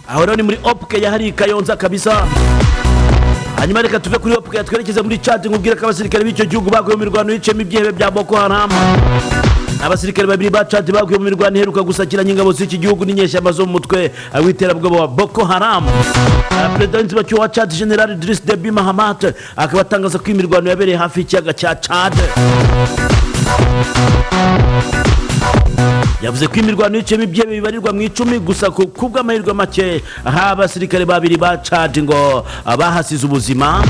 aho rero ni muri Opke yahari Kayonza kabisa. Hanyuma reka tuve kuri Opke twerekeza muri Chad ngubwira ko abasirikare b'icyo gihugu baguye mu mirwano y'icemi byihebe bya Boko Haram. Abasirikare babiri ba Chad baguye mu mirwano iheruka gusakiranya ingabo z'iki gihugu n'inyeshyamba zo mu mutwe w'iterabwoba wa Boko Haram. President wa Chad General Idriss Déby Mahamat akaba atangaza ko imirwano yabereye hafi y'ikiyaga cya Chad. Yavuze ko imirwano y'icemi byihebe bibarirwa mu 10 gusa kubw'amahirwe make aha abasirikare babiri ba Chad ngo abahasize ubuzima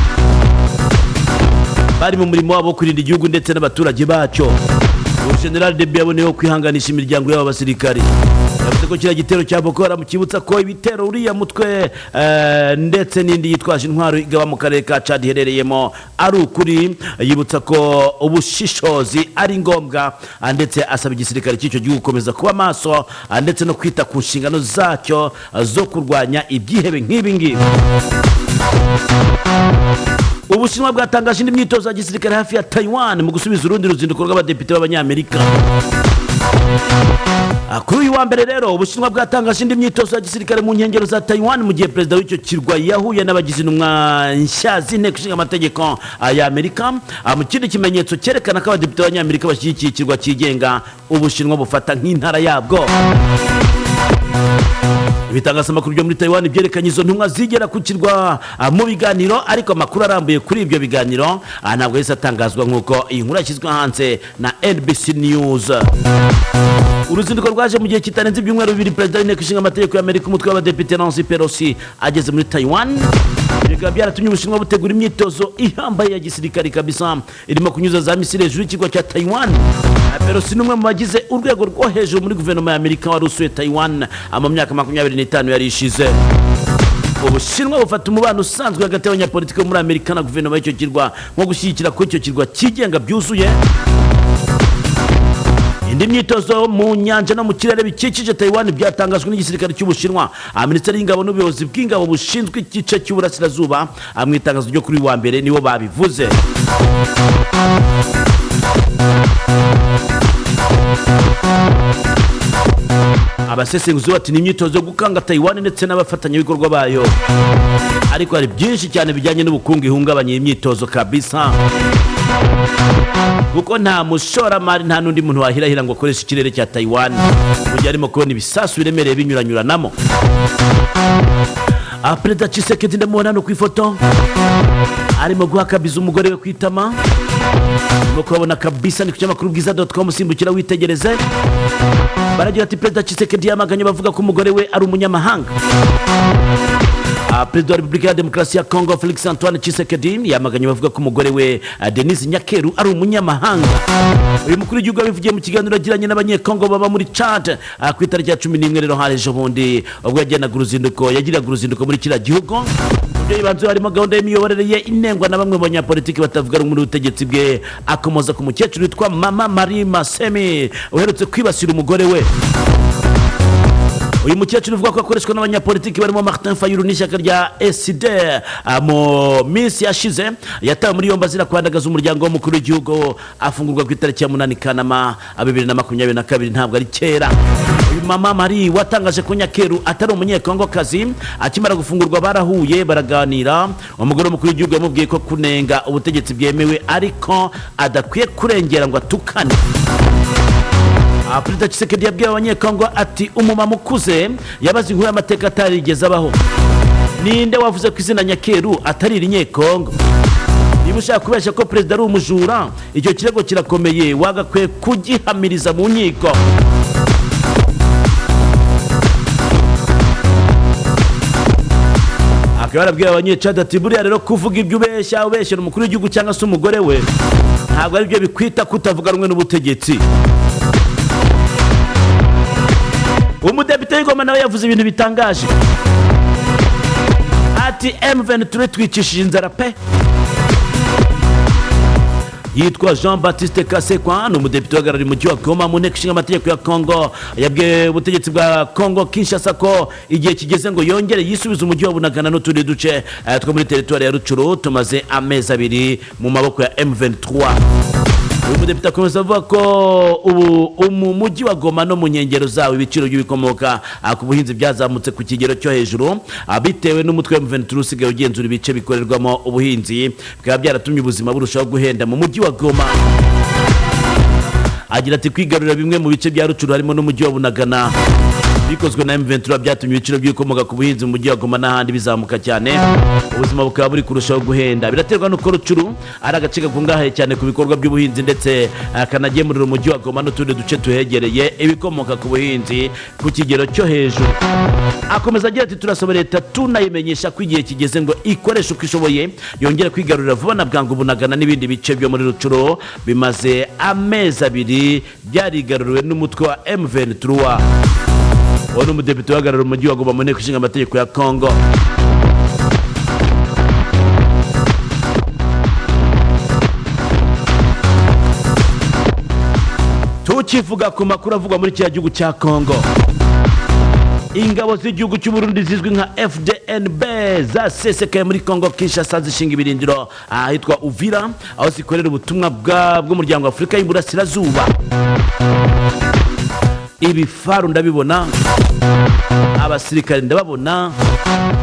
bari mu murimo wabo kurinda igihugu ndetse n'abaturage bacyo. General Déby yaboneyeho kwihanganisha imiryango y'aba basirikare. Yavuze ko kiriya gitero cya Boko Haram kibutsa ko ibitero uriya mutwe ndetse n'indi yitwaje intwaro igaba mu karere ka Chad herereyemo ari ukuri. Yibutsa ko ubushishozi ari ngombwa ndetse asaba igisirikare cy'icyo gihugu gukomeza kuba maso ndetse no kwita ku nshingano zacyo zo kurwanya ibyihebe nk'ibi ngibi. Ubushinwa bwatangaje indi myitozo ya gisirikare hafi ya Taiwan mu gusubiza urundi ruzinduko rw'abadepite b'abanyamerika. Kuri uyu wa mbere rero Ubushinwa bwatangaje indi myitozo ya gisirikare mu nkengero za Taiwan mu gihe perezida w'icyo kirwa yahuye n'abagize intumwa nshya z'inteko ishinga amategeko ya Amerika. Mu kindi kimenyetso cyerekana ko abadepite b'abanyamerika bashyigikiye ikirwa cyigenga Ubushinwa bufata nk'intara yabwo. Ibitangazamakuru byo muri Taiwan byerekanye izo ntumwa zigera ku kirwa mu biganiro, ariko amakuru arambuye kuri ibyo biganiro ntabwo yahise atangazwa nk'uko iyi nkuru yashyizwe hanze na NBC News. Uruzinduko rwaje mu gihe kitarenze ibyumweru bibiri perezida w'inteko ishinga amategeko ya Amerika umutwe w'abadepite Nancy Pelosi ageze muri Taiwan. Bikaba byaratumye Ubushinwa butegura imyitozo ihambaye ya gisirikare kabisa irimo kunyuza za misile hejuru y'ikirwa cya Taiwan. Pelosi n'umwe mu bagize urwego rwo hejuru muri guverinoma ya Amerika wari usuye Taiwan mu myaka 25 yari ishize. Ubushinwa bufata umubano usanzwe hagati y'abanyapolitiki muri Amerika na guverinoma y'icyo kirwa nko gushyigikira ko icyo kirwa cyigenga byuzuye. Indi myitozo mu nyanja no mu kirere bikikije Taiwan byatangajwe n'igisirikare cy'Ubushinwa. Minisitiri w'ingabo n'ubuyobozi bw'ingabo bushinzwe igice cy'uburasirazuba mu itangazo ryo kuri wa mbere nibo babivuze. Abasesenguzi bati ni imyitozo yo gukanga Taiwan ndetse n'abafatanyabikorwa bayo, ariko hari byinshi cyane bijyanye n'ubukungu ihungabanya imyitozo kabisa, kuko nta mushoramari nta n'undi muntu wahirahira ngo akoreshe ikirere cya Taiwan mu gihe arimo kubona ibisasu biremereye binyuranyuranamo. Perezida Tshisekedi ndamubona no ku ifoto arimo guhakabiza umugore we kwitama. Urimo kubabona kabisa ni ku kinyamakuru bwiza.com, simbukira witegereze. Baragira ati Perezida Tshisekedi yamaganye bavuga ko umugore we ari umunyamahanga. Perezida wa Repubulika ya Demokarasi ya Kongo Felix Antoine Tshisekedi yamaganye bavuga ko umugore we Denise Nyakeru ari umunyamahanga. Uyu mukuru w'igihugu yabivugiye mu kiganiro yagiranye n'abanyekongo baba muri Chad ku itariki ya 11 rero harejo bundi ubwo yagiraga uruzinduko muri kiriya gihugu. Yibanze harimo gahunda y'imiyoborere ye inengwa na bamwe mu banyapolitiki batavuga rumwe n'ubutegetsi bwe, akomoza ku mukecuru witwa Mama Marie Masemi uherutse kwibasira umugore we. Uyu mukecuru uvuga ko akoreshwa n'abanyapolitiki barimo Martin Fayulu n'ishyaka rya SD mu minsi yashize yatawe muri yombi azira kwandagaza umuryango w'umukuru w'igihugu, afungurwa ku itariki ya 8 Kanama 2022. Ntabwo ari kera. Uyu Mama Marie watangaje ko Nyakeru atari umunyekongokazi. Akimara gufungurwa barahuye baraganira. Umugore w'umukuru w'igihugu yamubwiye ko kunenga ubutegetsi byemewe ariko adakwiye kurengera ngo atukane. Perezida Tshisekedi yabwiye abanyekongo ati umumama ukuze yabaze inkuru y'amateka atarigeze abaho. Ninde wavuze ko izina Nyakeru atari irinyekongo? Niba ushaka kubeshya ko perezida ari umujura, icyo kirego kirakomeye, wagakwiye kugihamiriza mu nkiko. Akaba yarabwiye abanyecada ati buriya rero kuvuga ibyo ubeshyera umukuru w'igihugu cyangwa se umugore we ntabwo ari byo bikwita kutavuga rumwe n'ubutegetsi. Umudepite w'Igoma nawe yavuze ibintu bitangaje ati M23 twicishije inzara pe. Yitwa Jean-Baptiste Kasekwa, umudepite uhagarariye umujyi wa Goma mu nteko ishinga amategeko ya Kongo. Yabwiye ubutegetsi bwa Kongo Kinshasa ko igihe kigeze ngo yongere yisubize umujyi wa Bunagana n'utundi duce two muri territoire ya Rutshuru tumaze amezi 2 mu maboko ya M23. uyu mudepite akomeza avuga ko ubu mu mujyi wa Goma no mu nkengero zawo ibiciro by'ibikomoka ku buhinzi byazamutse ku kigero cyo hejuru bitewe n'umutwe wa M23 usigaye ugenzura ibice bikorerwamo ubuhinzi bikaba byaratumye ubuzima burushaho guhenda mu mujyi wa Goma. Agira ati kwigarurira bimwe mu bice bya Rucuru harimo n'umujyi wa Bunagana bikozwe na M23 byatumye ibiciro by'ibikomoka ku buhinzi mu mujyi wa Goma n'ahandi bizamuka cyane, ubuzima bukaba buri kurushaho guhenda. Biraterwa n'uko Rucuru ari agace gakungahaye cyane ku bikorwa by'ubuhinzi ndetse kanagemurira umujyi wa Goma n'utundi duce tuhegereye ibikomoka ku buhinzi ku kigero cyo hejuru. Akomeza agira ati turasaba leta tunayimenyesha ko igihe kigeze ngo ikoresha uko ishoboye yongera kwigarurira vuba na bwangu Bunagana n'ibindi bice byo muri Rucuru bimaze amezi 2 byarigaruriwe n'umutwe wa M23. Uwo ni umudepite uhagarariye umujyi wa Goma mu nteko ishinga amategeko ya Congo. Tukivuga ku makuru avugwa muri kiriya gihugu cya Congo, ingabo z'igihugu cy'u Burundi zizwi nka FDNB zasesekaye muri Congo Kinshasa zishinga ibirindiro ahitwa Uvira, aho zikorera ubutumwa bw'umuryango wa Afurika y'Iburasirazuba. Ibifaru ndabibona, abasirikare ndababona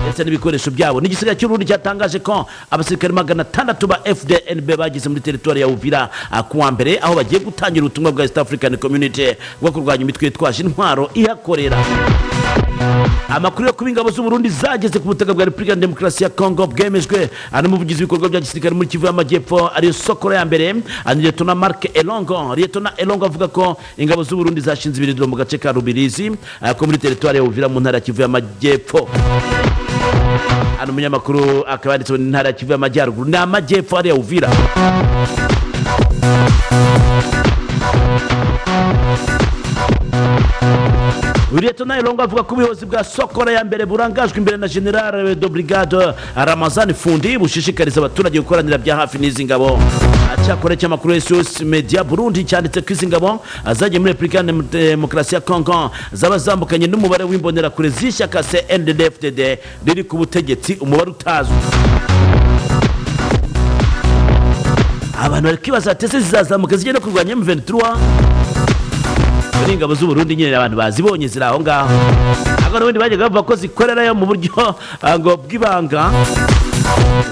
ndetse n'ibikoresho byabo. N'igisirikare cy'u Burundi cyatangaje ko abasirikare 600 ba FDNB bagize muri territoire ya Uvira kuwa mbere, aho bagiye gutangira ubutumwa bwa East African Community bwo kurwanya imitwe yitwaje intwaro ihakorera. Amakuru yo kuba ingabo z'u Burundi zageze ku butaka bwa Repubulika ya Demokarasi ya Congo bwemejwe n'umuvugizi w'ibikorwa bya gisirikare muri Kivu y'Amajyepfo ariyo Sokora ya mbere, Lieutenant Marc Elongo. Lieutenant Elongo avuga ko ingabo z'u Burundi zashinze ibirindiro mu gace ka Rubirizi ko muri territoire ya Uvira mu ntara ya Kivu y'Amajyepfo. Hano umunyamakuru akaba yanditse mu ntara ya Kivu y'Amajyaruguru n'Amajyepfo ari ya Uvira. Lieutenant Elongo avuga ko ubuyobozi bwa Sokora ya mbere burangajwe imbere na General de Brigade Ramazani Fundi bushishikariza abaturage gukoranira bya hafi n'izi ngabo. Cyakora cy'amakuru SOS Media Burundi cyanditse ko izi ngabo zagiye muri Repubulika ya Demokarasi ya Congo zabazambukanye n'umubare w'imbonera kure z'ishyaka CNDD-FDD riri ku butegetsi, umubare utazwi. Abantu bari kwibaza ati ese zizazamuka zigenda kurwanya M23? Ingabo z'u Burundi nyine abantu bazibonye ziri aho ngaho, ariko n'ubundi bajyaga bavuga ko zikorerayo mu buryo ngo bw'ibanga,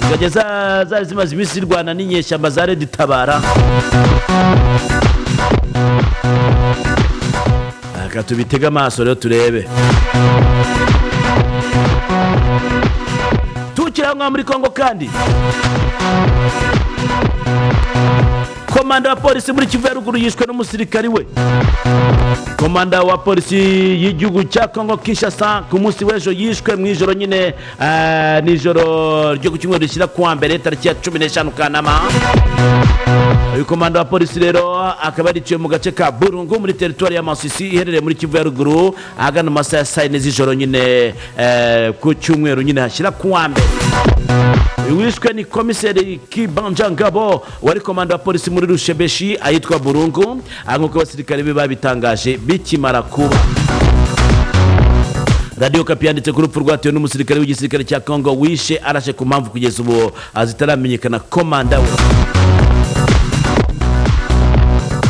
zigeze zari zimaze iminsi zirwana n'inyeshyamba za Red Tabara. Aka tubitega amaso rero turebe. Tukirangwa muri Congo kandi komanda wa polisi muri Kivu ya Ruguru yishwe n'umusirikari we. Komanda wa polisi y'igihugu cya Congo Kinshasa ku munsi w'ejo yishwe mu ijoro nyine nijoro ryo ku cyumweru rishyira kuwa mbere tariki ya 15 Kanama. Uyu komanda wa polisi rero akaba yariciwe mu gace ka Burungu muri territoire ya Masisi iherereye muri Kivu ya Ruguru ahagana mu masaha ya 4 z'ijoro nyine ku cyumweru nyine hashyira kuwa mbere. Wishwe ni komiseri Kibanja Ngabo wari komanda wa polisi muri Rushebeshi ahitwa Burungu, nk'uko abasirikare be babitangaje bikimara kuba. Radio Kapi yanditse ku rupfu rwatewe n'umusirikare w'igisirikare cya Congo wishe arashe ku mpamvu kugeza ubu zitaramenyekana komanda we.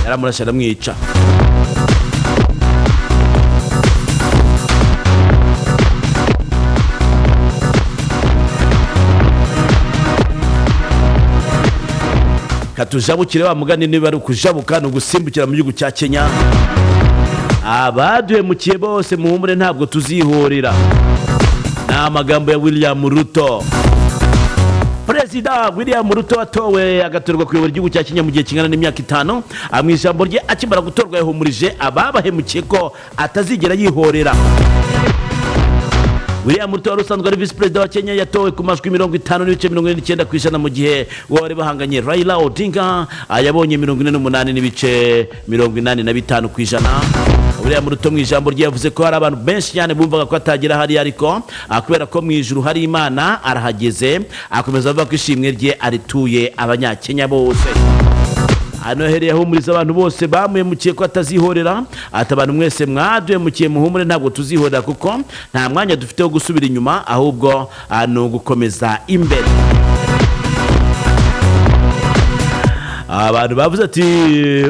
Yaramurashe aramwica. Katujabukire wa mugani niba ari ukujabuka no gusimbukira mu gihugu cya Kenya. Abaduhemukiye bose muhumure ntabwo tuzihorera. Na magambo ya William Ruto. Perezida William Ruto watowe agatorwa kuyobora igihugu cya Kenya mu gihe kingana n'imyaka 5, mu ijambo rye akimara gutorwa yahumurije ababahemukiye ko atazigera yihorera. William Ruto wari usanzwe ari vice president wa Kenya yatowe ku majwi 50.49% mu gihe wari bahanganye Raila Odinga yabonye 48.85%. William Ruto mu ijambo rye yavuze ko hari abantu benshi cyane bumvaga ko atagera hari, ariko kubera ko mu ijuru hari Imana arahageze. Akomeza avuga ko ishimwe rye arituye abanyakenya bose. Anohereye ahumuriza abantu bose bamuhemukiye ko atazihorera. Ati abantu mwese mwaduhemukiye muhumure ntabwo tuzihorera kuko nta mwanya dufite wo gusubira inyuma, ahubwo no gukomeza imbere. abantu bavuze ati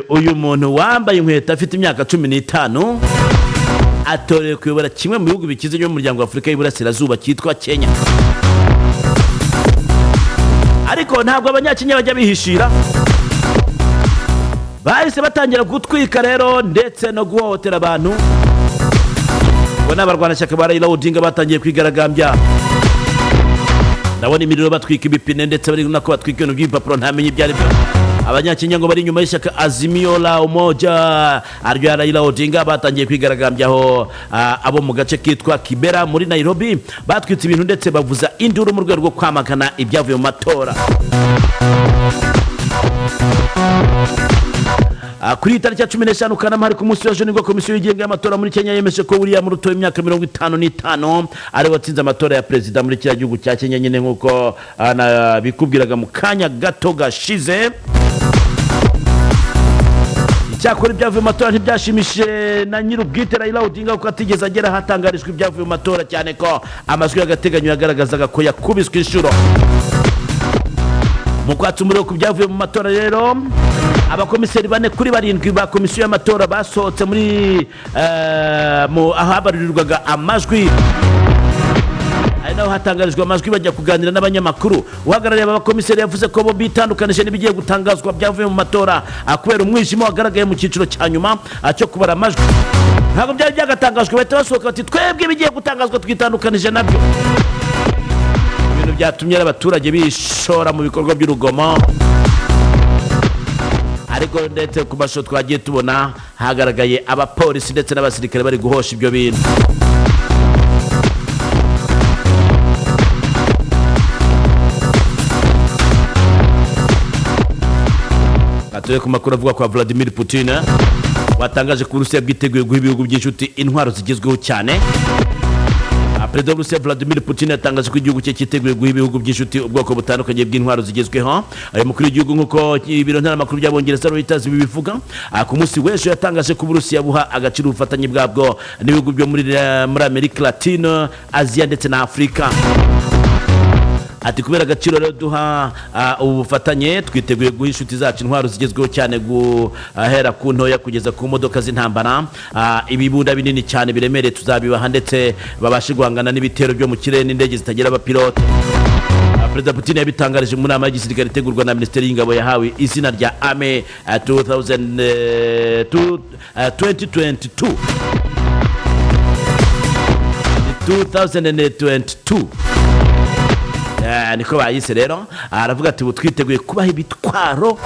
uyu muntu wambaye inkweto afite imyaka 15 atorewe kuyobora kimwe mu bihugu bikize by'umuryango wa Afurika y'Iburasirazuba cyitwa Kenya. Ariko ntabwo abanyakenya bajya bihishira, bahise batangira gutwika rero ndetse no guhohotera abantu. Ngo n'abarwanashyaka ba Raila Odinga batangiye kwigaragambya, ndabona imiriro batwika ibipine ndetse bari nako batwika ibintu by'ibipapuro ntamenye ibyari byo. Abanyakenya ngo bari inyuma y'ishyaka Azimio la Umoja aryo Raila Odinga batangiye kwigaragambyaho abo mu gace kitwa Kibera muri Nairobi batwitse ibintu ndetse bavuza induru mu rwego rwo kwamagana ibyavuye mu matora. Kuri tariki ya 15 Kanama hari ku munsi w'ejo nibwo komisiyo yigenga y'amatora muri Kenya yemeje ko William Ruto w'imyaka 55 ari watsinze amatora ya perezida muri kiriya gihugu cya Kenya nyine nkuko bikubwiraga mu kanya gato gashize. Icyakora ibyavuye mu matora ntibyashimishije na nyir'ubwite Raila Odinga kuko atigeze agera hatangarijwe ibyavuye mu matora, cyane ko amajwi y'agateganyo yagaragazaga ko yakubiswe inshuro. Mu kwatsa umuriro ku byavuye mu matora rero, abakomiseri 4 kuri 7 ba komisiyo y'amatora basohotse muri ahabarurirwaga amajwi. Ari naho hatangarijwe amajwi bajya kuganira n'abanyamakuru. Uhagarariye abakomiseri yavuze ko bo bitandukanije n'ibigiye gutangazwa byavuye mu matora kubera umwijima wagaragaye mu cyiciro cya nyuma cyo kubara amajwi. Ntabwo byari byagatangajwe, bahita basohoka bati twebwe bigiye gutangazwa twitandukanije nabyo. Ibintu byatumye abaturage bishora mu bikorwa by'urugomo. Ariko ndetse ku mashusho twagiye tubona hagaragaye abapolisi ndetse n'abasirikare bari guhosha ibyo bintu. Atuye ku makuru avuga kwa Vladimir Putin watangaje ko Urusiya bwiteguye guha ibihugu by'inshuti intwaro zigezweho cyane. Perezida wa Rusiya Vladimir Putin yatangaje ko igihugu cye cyiteguye guha ibihugu by'inshuti ubwoko butandukanye bw'intwaro zigezweho. Ayo mukuru w'igihugu nkuko ibiro ntaramakuru by'Abongereza Reuters bibivuga, ku munsi w'ejo yatangaje ko Urusiya buha agaciro ubufatanye bwabwo n'ibihugu byo muri Amerika Latine, Aziya ndetse na Afurika. Ati kubera agaciro rero duha ubufatanye twiteguye guha inshuti zacu intwaro zigezweho cyane guhera ku ntoya kugeza ku modoka z'intambara, ibibunda binini cyane biremereye tuzabibaha ndetse babashe guhangana n'ibitero byo mu kirere n'indege zitagira abapilote. Perezida Putin yabitangarije mu nama y'igisirikare itegurwa na Minisiteri y'Ingabo yahawe izina rya Army 2022. Niko bayise rero, aravuga ati twiteguye kubaha ibitwaro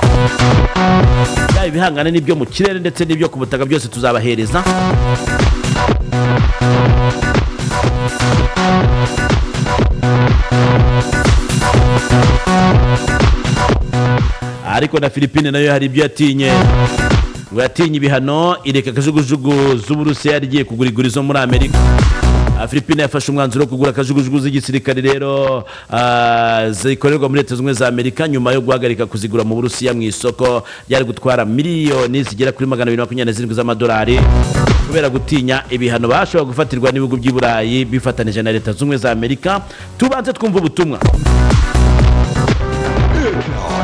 byaba ibihangane n'ibyo mu kirere ndetse n'ibyo ku butaka byose tuzabahereza. Ariko na Philippines nayo hari ibyo yatinye, ngo yatinye ibihano ireka kajugujugu z'Uburusiya yagiye kugura igurizo muri Amerika. Philippines yafashe umwanzuro wo kugura kajugujugu z'igisirikare rero zikorerwa muri Leta Zunze Ubumwe za Amerika nyuma yo guhagarika kuzigura mu Burusiya mu isoko byari gutwara miliyoni zigera kuri 227 z'amadolari kubera gutinya ibihano bashobora gufatirwa n'ibihugu by'i Burayi bifatanije na Leta Zunze Ubumwe za Amerika. Tubanze twumva ubutumwa.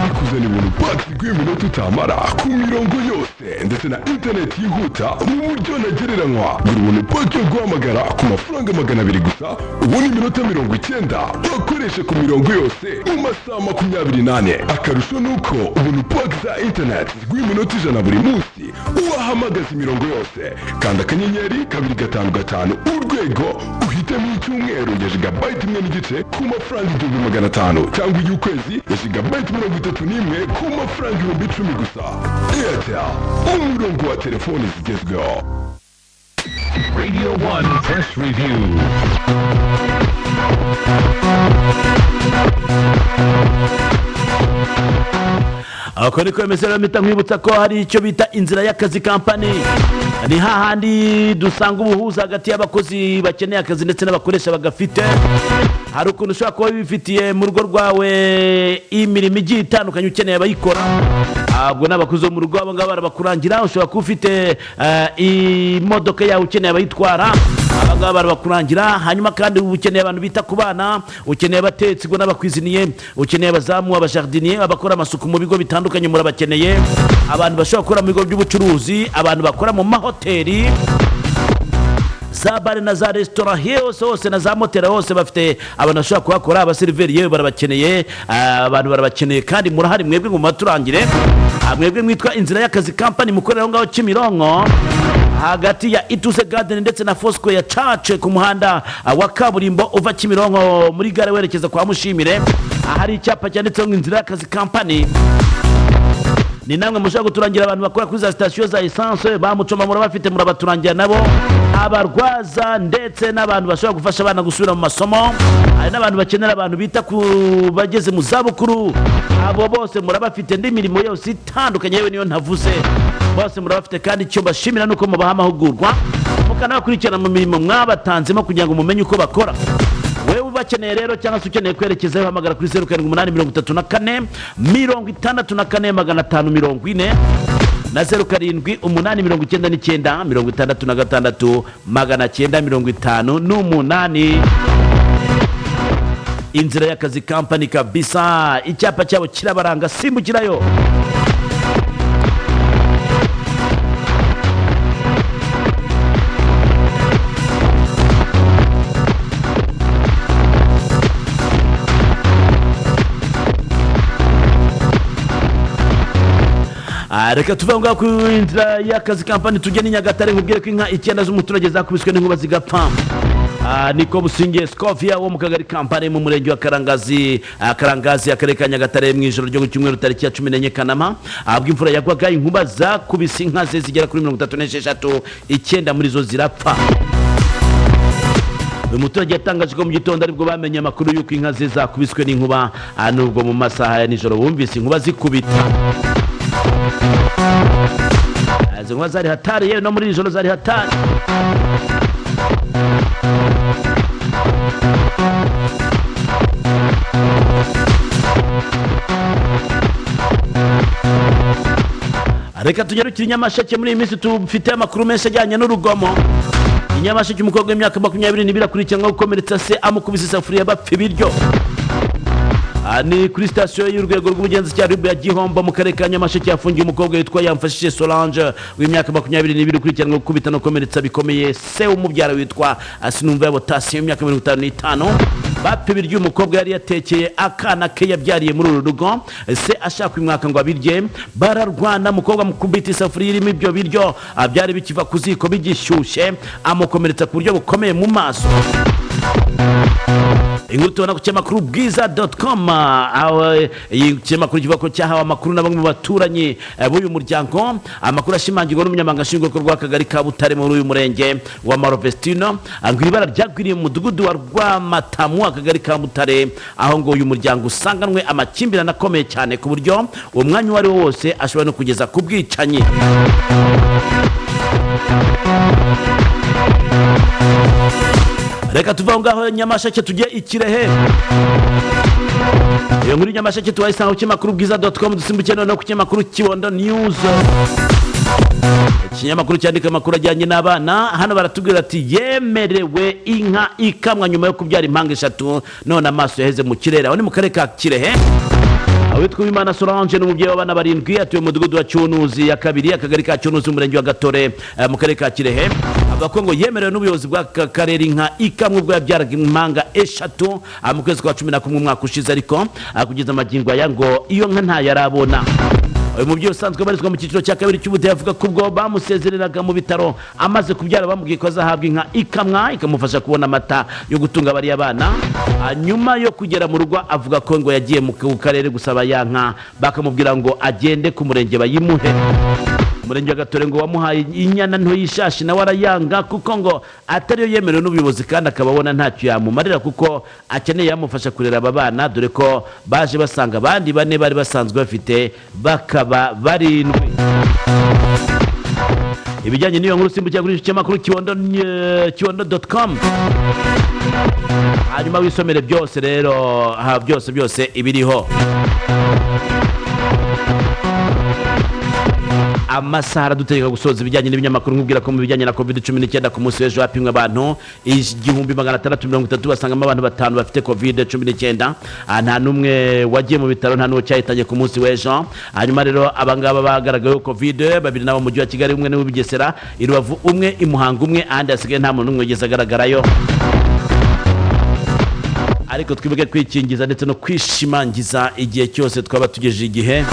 Ikuzani ibintu paki rw'iminota utamara ku mirongo yose ndetse na interineti yihuta mu buryo ntagereranywa. Buri buntu paki yo guhamagara ku mafaranga 200 gusa, ubundi iminota 90 wakoresha ku mirongo yose mu masaha 28. Akarusho nuko ubuntu paki za interineti rw'iminota 100 buri munsi uwahamagaza imirongo yose kandi akanyenyeri 255 urwego uhitemo icyumweru ya gigabyte 1 n'igice ku mafaranga 1500 cyangwa y'ukwezi ya gigabyte 31 ku mafaranga 10,000 gusa. Airtel, umurongo wa telefoni zigezweho. Radio 1 Press Review. Akora ko emesera mita nkwibutsa ko hari icyo bita inzira y'akazi company. Ni hahandi dusanga ubuhuza hagati y'abakozi bakeneye akazi ndetse n'abakoresha bagafite. Hari ukuntu ushobora kuba bifitiye mu rugo rwawe imirimo igiye itandukanye ukeneye abayikora. Abwo n'abakozi mu rugo abo ngabo barabakurangira. Ushobora kuba ufite imodoka yawe ukeneye abayitwara. abangaba barabakurangira. Hanyuma kandi ukeneye abantu bita ku bana, ukeneye abatetsi ngo n'abakwiziniye, ukeneye abazamu, abajardinier, abakora amasuku mu bigo bitandukanye murabakeneye, abantu bashobora gukora mu bigo by'ubucuruzi, abantu bakora mu mahoteli, za bare na za resitora hose na za moteri hose bafite abantu bashobora kuhakora, abaseriveri yewe barabakeneye, abantu barabakeneye kandi murahari mwebwe ngo maturangire. Mwebwe mwitwa Inzira y'Akazi Company mukorera aho ngaho Kimironko hagati ya Ituze Garden ndetse na Foursquare ya Church ku muhanda wa kaburimbo uva Kimironko muri gare werekeza kwa Mushimire, ahari icyapa cyanditseho ngo Inzira y'Akazi Company. Ni namwe mushaka guturangira abantu bakora kuri za station za essence bamucoma murabafite murabaturangira nabo, abarwaza ndetse n'abantu bashobora gufasha abana gusubira mu masomo, hari n'abantu bakenera abantu bita ku bageze mu zabukuru, abo bose murabafite ndi mirimo yose itandukanye yewe niyo ntavuze, bose murabafite kandi icyo bashimira nuko mubaha amahugurwa mukanabakurikirana mu mirimo mwabatanzemo kugira ngo mumenye uko bakora. Wewe ubakeneye rero cyangwa se ukeneye kwerekezayo hamagara kuri 0784 540 na 0789 Inzira y'Akazi Company kabisa, icyapa cyabo kirabaranga, simbukirayo. Reka tuve ngaho ku Inzira y'Akazi Company tujye ni Nyagatare, nkubwire ko inka 9 z'umuturage zakubiswe n'inkuba zigapfa. Niko Businge Scovia wo mu kagari Kampare mu murenge wa Karangazi akarere ka Nyagatare mu ijoro ryo ku cyumweru tariki ya 14 Kanama, abwo imvura yagwaga inkuba zakubise inka ze zigera kuri 36, 9 muri zo zirapfa. Uyu muturage yatangaje ko mu gitondo aribwo bamenye amakuru y'uko inka ze zakubiswe n'inkuba, nubwo mu masaha ya nijoro bumvise inkuba zikubita. Izo nkuba zari hatari, yewe no muri ijoro zari hatari. Reka tunyarukire Nyamasheke. Muri iyi minsi tufite amakuru menshi ajyanye n'urugomo. Nyamasheke umukobwa w'imyaka 22 akurikiranweho gukomeretsa se amukubise isafuriya bapfa ibiryo. Ni kuri sitasiyo y'urwego rw'ubugenzacyaha RIB ya Gihombo mu karere ka Nyamasheke yafungiye umukobwa witwa Yamfashije Solange w'imyaka 22 ukurikiranweho gukubita no gukomeretsa bikomeye se umubyara witwa Sinumva yabo Tasi w'imyaka 55. Bapfa ibiryo umukobwa yari yatekeye akana ke yabyariye muri uru rugo, se ashaka imwaka ngo abirye, bararwana. Umukobwa mukubita isafuriya irimo ibyo biryo byari bikiva ku ziko bigishyushye, amukomeretsa ku buryo bukomeye mu maso. Inkuru tubona ku kinyamakuru bwiza.com, aho iyi kinyamakuru kivuga ko cyahawe amakuru na bamwe mu baturanyi b'uyu muryango. Amakuru ashimangirwa n'umunyamabanga nshingwabikorwa w'akagari ka Butare muri uyu murenge wa Marovestino, ngo ibara ryagwiriye mu mudugudu wa Rwamatamu akagari ka Butare, aho ngo uyu muryango usanganwe amakimbirane akomeye cyane ku buryo umwanya uwo ari wo wose ashobora no kugeza ku bwicanyi. Reka tuva ngaho Nyamasheke tujye Ikirehe. Iyo nkuru Nyamasheke twayisanga ku kinyamakuru bwiza.com, dusimbuke no ku kinyamakuru Kibondo News. Ikinyamakuru cyandika amakuru ajyanye n'abana. Hano baratubwira ati yemerewe inka ikamwa nyuma yo kubyara impanga 3 none amaso yaheze mu kirere. Aho ni mu karere ka Kirehe. Awitwa Imana Solange n'umubyeyi w'abana 7 atuye mu mudugudu wa Cyunuzi ya 2 akagari ka Cyunuzi mu murenge wa Gatore mu karere ka Kirehe. Abakongo yemerewe n'ubuyobozi bw'aka karere inka ikamwe ubwo yabyaraga impanga 3 mu kwezi kwa 11 umwaka ushize, ariko kugeza amagingo aya ngo iyo nka nta yarabona. Uyu mubyeyi usanzwe barizwa mu cyiciro cya 2 cy'ubudehe avuga ko ubwo bamusezereraga mu bitaro amaze kubyara bamubwiye ko azahabwa inka ikamwa ikamufasha kubona amata yo gutunga bari abana. Nyuma yo kugera mu rugo avuga ko ngo yagiye mu karere gusaba ya nka, bakamubwira ngo agende ku murenge bayimuhe. Umurenge wa Gatore ngo wamuhaye inyana nto yishashi nawe arayanga kuko ngo atariyo yemerewe n'ubuyobozi, kandi akababona ntacyo yamumarira kuko akeneye yamufasha kurera aba bana, dore ko baje basanga abandi 4 bari basanzwe bafite bakaba 7. Ibijyanye n'iyo nkuru simbukiye kuri ikinyamakuru Kibondo.com, hanyuma wisomere byose rero, byose ibiriho. amasaha dutegeka gusoza ibijyanye n'ibinyamakuru nkubwira ko mu bijyanye na COVID-19 ku munsi w'ejo hapimwe abantu 1630 basangamo abantu 5 bafite COVID-19 nta numwe wagiye mu bitaro nta nuwo cyahitanye ku munsi w'ejo. Hanyuma rero abangaba bagaragayeho COVID babiri nabo mu mujyi wa Kigali, umwe ni w'Ubugesera, i Rubavu umwe, i Muhanga umwe, ahandi hasigaye nta muntu n'umwe wigeze agaragarayo. Ariko twibuke kwikingiza ndetse no kwishimangiza igihe cyose twaba tugejeje igihe.